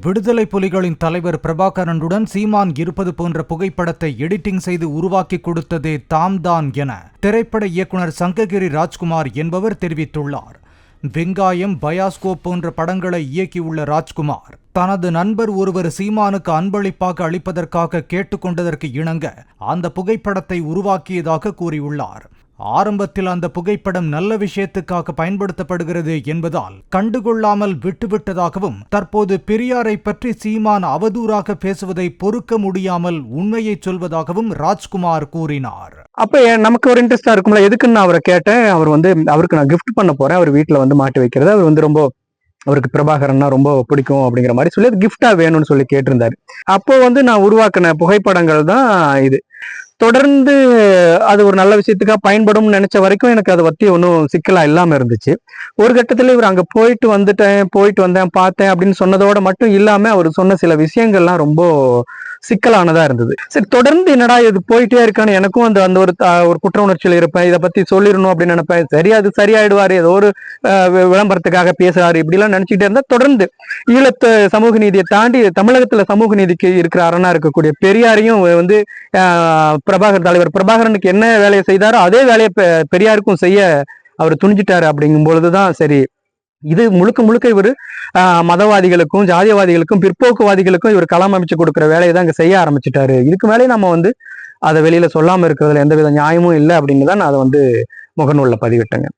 விடுதலை புலிகளின் தலைவர் பிரபாகரனுடன் சீமான் இருப்பது போன்ற புகைப்படத்தை எடிட்டிங் செய்து உருவாக்கி கொடுத்ததே தாம்தான் என திரைப்பட இயக்குனர் சங்ககிரி ராஜ்குமார் என்பவர் தெரிவித்துள்ளார். வெங்காயம், பயாஸ்கோப் போன்ற படங்களை இயக்கியுள்ள ராஜ்குமார் தனது நண்பர் ஒருவர் சீமானுக்கு அன்பளிப்பாக அளிப்பதற்காக கேட்டுக்கொண்டதற்கு இணங்க அந்த புகைப்படத்தை உருவாக்கியதாக கூறியுள்ளார். ஆரம்பத்தில் அந்த புகைப்படம் நல்ல விஷயத்துக்காக பயன்படுத்தப்படுகிறது என்பதால் கண்டுகொள்ளாமல் விட்டுவிட்டதாகவும், தற்போது பெரியாரை பற்றி சீமான் அவதூறாக பேசுவதை பொறுக்க முடியாமல் உண்மையை சொல்வதாகவும் ராஜ்குமார் கூறினார். அப்ப நமக்கு ஒரு இன்ட்ரெஸ்டா இருக்கும்ல, எதுக்குன்னு நான் அவரை கேட்டேன். அவருக்கு நான் கிஃப்ட் பண்ண போறேன், அவர் வீட்டுல மாட்டி வைக்கிறது. அவர் ரொம்ப அவருக்கு பிரபாகரன்னா ரொம்ப பிடிக்கும் அப்படிங்கிற மாதிரி சொல்லி அது கிஃப்டா வேணும்னு சொல்லி கேட்டிருந்தாரு. அப்போ நான் உருவாக்கின புகைப்படங்கள் தான் இது. தொடர்ந்து அது ஒரு நல்ல விஷயத்துக்காக பயன்படும் நினைச்ச வரைக்கும் எனக்கு அதை பத்தி ஒன்றும் சிக்கலா இல்லாம இருந்துச்சு. ஒரு கட்டத்துல இவர் அங்க போயிட்டு வந்தேன் பார்த்தேன் அப்படின்னு சொன்னதோட மட்டும் இல்லாம அவர் சொன்ன சில விஷயங்கள்லாம் ரொம்ப சிக்கலானதா இருந்தது. சரி, தொடர்ந்து என்னடா இது போயிட்டே இருக்கான்னு எனக்கும் அந்த ஒரு குற்ற உணர்ச்சியில் இருப்பேன். இதை பத்தி சொல்லிடணும் அப்படின்னு நினைப்பேன். சரி, அது சரியாயிடுவாரு, ஏதோ ஒரு விளம்பரத்துக்காக பேசுறாரு இப்படிலாம் நினைச்சுக்கிட்டே இருந்தா தொடர்ந்து ஈழத்து சமூக நீதியை தாண்டி தமிழகத்துல சமூக நீதிக்கு இருக்கிற அரணா இருக்கக்கூடிய பெரியாரையும் தலைவர் பிரபாகரனுக்கு என்ன வேலையை செய்தாரோ அதே வேலையை பெரியாருக்கும் செய்ய அவர் துணிஞ்சிட்டாரு. அப்படிங்கும் பொழுதுதான் சரி, இது முழுக்க இவர் மதவாதிகளுக்கும் ஜாதியவாதிகளுக்கும் பிற்போக்குவாதிகளுக்கும் இவர் களம் அமைச்சு கொடுக்குற வேலையை தான் இங்க செய்ய ஆரம்பிச்சுட்டாரு. இதுக்கு மேலே நம்ம அதை வெளியில சொல்லாம இருக்கிறதுல எந்தவித நியாயமும் இல்லை அப்படின்னு தான் நான் அதை முகநூல்ல பதிவிட்டேங்க.